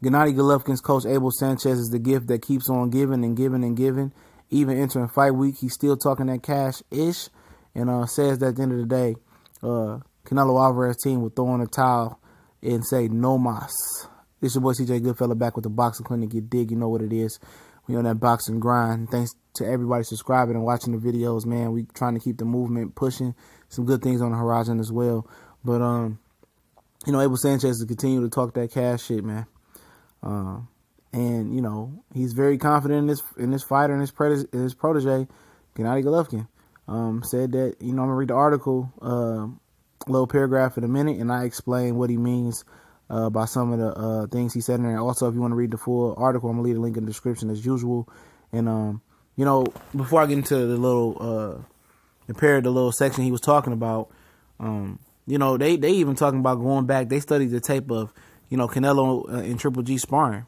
Gennady Golovkin's coach Abel Sanchez is the gift that keeps on giving and giving and giving. Even entering fight week, he's still talking that cash-ish, and says that at the end of the day, Canelo Alvarez team will throw in a towel and say no mas. This your boy CJ Goodfella back with the Boxing Clinic. You dig, you know what it is. We on that boxing grind. Thanks to everybody subscribing and watching the videos, man. We trying to keep the movement pushing. Some good things on the horizon as well. But Abel Sanchez will continue to talk that cash shit, man. And he's very confident in this fighter and his protege, Gennady Golovkin. Said that I'm gonna read the article, little paragraph in a minute, and I explain what he means by some of the things he said in there. Also, if you want to read the full article, I'm gonna leave a link in the description as usual. And before I get into the little section he was talking about, they even talking about going back. They studied the tape of Canelo and Triple G sparring.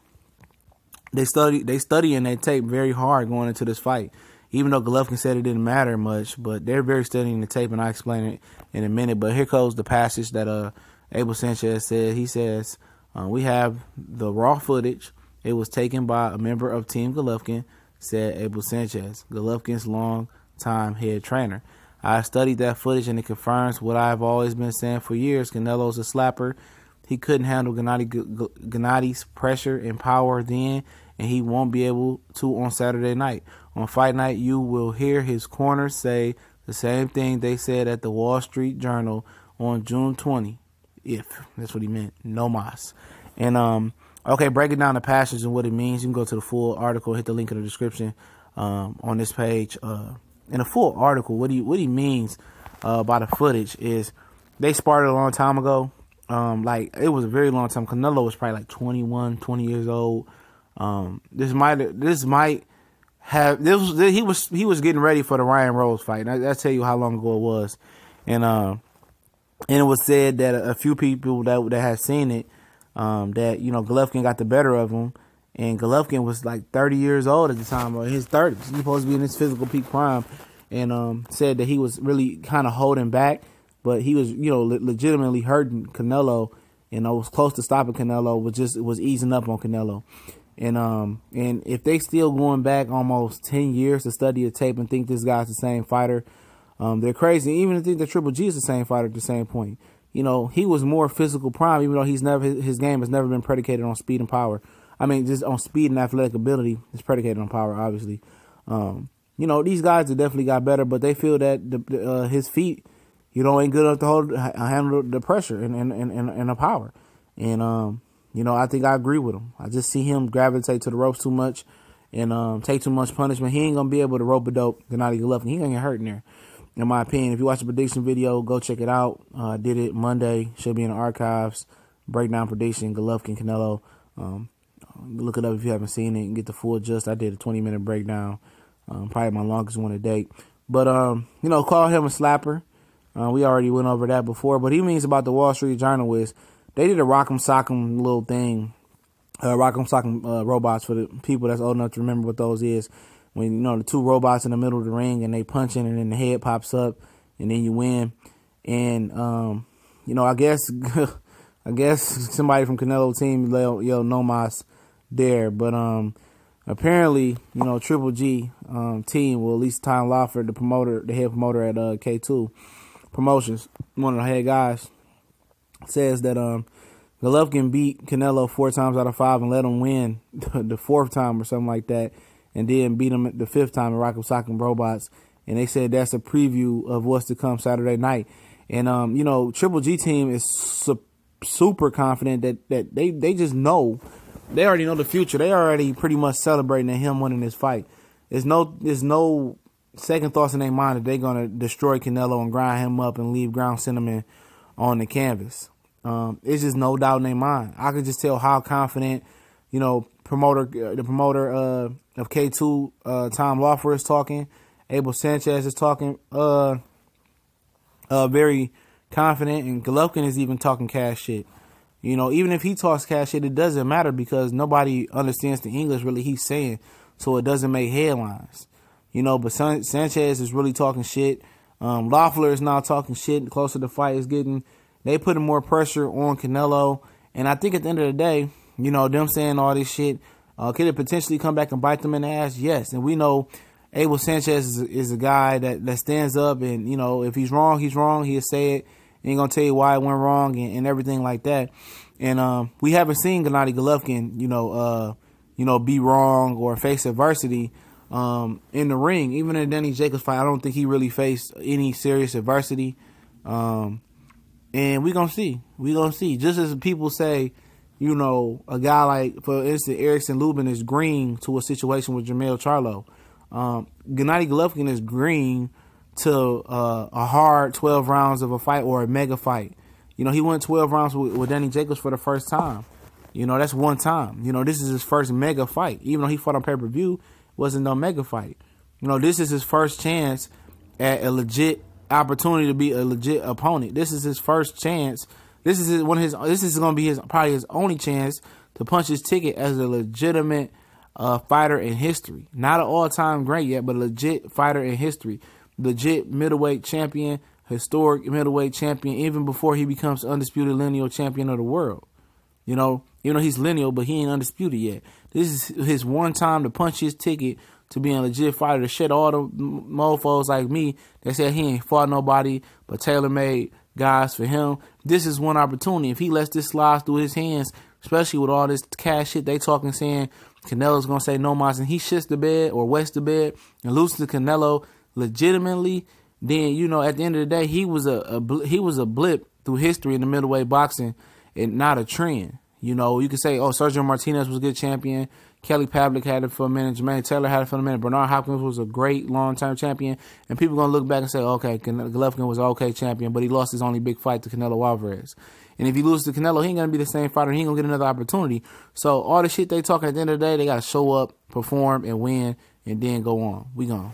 They studying that tape very hard going into this fight. Even though Golovkin said it didn't matter much, but they're very studying the tape, and I explain it in a minute. But here goes the passage that Abel Sanchez said. He says, we have the raw footage. It was taken by a member of Team Golovkin, said Abel Sanchez, Golovkin's long-time head trainer. I studied that footage, and it confirms what I've always been saying for years. Canelo's a slapper. He couldn't handle Gennady's pressure and power then, and he won't be able to on Saturday night. On fight night, you will hear his corner say the same thing they said at the Wall Street Journal on June 20. If that's what he meant, no mas. And okay, breaking down the passage and what it means, you can go to the full article, hit the link in the description on this page. In the full article, what he means by the footage is they sparred a long time ago. It was a very long time. Canelo was probably like 21, 20 years old. He was getting ready for the Ryan Rose fight. I'll tell you how long ago it was. And it was said that a few people that had seen it, that Golovkin got the better of him, and Golovkin was like 30 years old at the time, or his 30s. He's supposed to be in his physical peak prime, and said that he was really kind of holding back. But he was, legitimately hurting Canelo, and was close to stopping Canelo. Was easing up on Canelo, and if they still going back almost 10 years to study the tape and think this guy's the same fighter, they're crazy. Even to think that Triple G is the same fighter at the same point. He was more physical prime, even though his game has never been predicated on speed and power. I mean, just on speed and athletic ability. It's predicated on power, obviously. These guys have definitely got better, but they feel that his feet, ain't good enough to handle the pressure and the power. And, I think I agree with him. I just see him gravitate to the ropes too much and take too much punishment. He ain't going to be able to rope a dope Gennady Golovkin. He ain't going to get hurt in there, in my opinion. If you watch the prediction video, go check it out. I did it Monday. Should be in the archives. Breakdown prediction, Golovkin, Canelo. Look it up if you haven't seen it and get the full gist. I did a 20-minute breakdown. Probably my longest one to date. But, call him a slapper. We already went over that before, but he means about the Wall Street Journal is they did a rock'em sock'em little thing, rock'em sock'em robots for the people that's old enough to remember what those is. When the two robots in the middle of the ring and they punching and then the head pops up and then you win. And I guess somebody from Canelo team yelled no mas there, but apparently Triple G team, well, at least Tom Lawford, the head promoter at K2 Promotions, one of the head guys, says that Golovkin beat Canelo 4 times out of 5 and let him win the 4th time or something like that, and then beat him the 5th time in Rock'em Sock'em Robots. And they said that's a preview of what's to come Saturday night. And Triple G team is super confident that they just know, they already know the future. They already pretty much celebrating him winning this fight. There's no second thoughts in their mind that they're going to destroy Canelo and grind him up and leave ground cinnamon on the canvas. It's just no doubt in their mind. I can just tell how confident, the promoter of K2, Tom Lawford is talking. Abel Sanchez is talking very confident, and Golovkin is even talking cash shit. Even if he talks cash shit, it doesn't matter because nobody understands the English really he's saying, so it doesn't make headlines. But Sanchez is really talking shit. Loeffler is now talking shit. The closer the fight is getting, they putting more pressure on Canelo. And I think at the end of the day, You know, them saying all this shit, could it potentially come back and bite them in the ass? Yes. And we know Abel Sanchez is a guy that stands up, and, you know, if he's wrong, he's wrong. He'll say it. He ain't going to tell you why it went wrong and everything like that. And we haven't seen Gennady Golovkin, be wrong or face adversity in the ring. Even in the Danny Jacobs fight, I don't think he really faced any serious adversity. And we're going to see. We're going to see. Just as people say, you know, a guy like, for instance, Erickson Lubin is green to a situation with Jermell Charlo. Gennady Golovkin is green to a hard 12 rounds of a fight or a mega fight. You know, he went 12 rounds with Danny Jacobs for the first time. You know, that's one time. You know, this is his first mega fight. Even though he fought on pay-per-view, it wasn't no mega fight. You know, this is his first chance at a legit opportunity to be a legit opponent. This is his first chance. This is This is going to be probably his only chance to punch his ticket as a legitimate fighter in history. Not an all-time great yet, but a legit fighter in history. Legit middleweight champion, historic middleweight champion, even before he becomes undisputed lineal champion of the world. You know, even though he's lineal, but he ain't undisputed yet. This is his one time to punch his ticket to being a legit fighter, to shed all the mofos like me that said he ain't fought nobody but tailor-made guys for him. This is one opportunity. If he lets this slide through his hands, especially with all this cash shit they talking, saying Canelo's going to say no mas, and he shits the bed or wets the bed and loses to Canelo legitimately, then, you know, at the end of the day, he was a blip through history in the middleweight boxing and not a trend. You know, you could say, oh, Sergio Martinez was a good champion. Kelly Pavlik had it for a minute. Jermaine Taylor had it for a minute. Bernard Hopkins was a great long-term champion. And people are going to look back and say, okay, Golovkin was an okay champion, but he lost his only big fight to Canelo Alvarez. And if he loses to Canelo, he ain't going to be the same fighter. He ain't going to get another opportunity. So all the shit they talking at the end of the day, they got to show up, perform, and win, and then go on. We gone.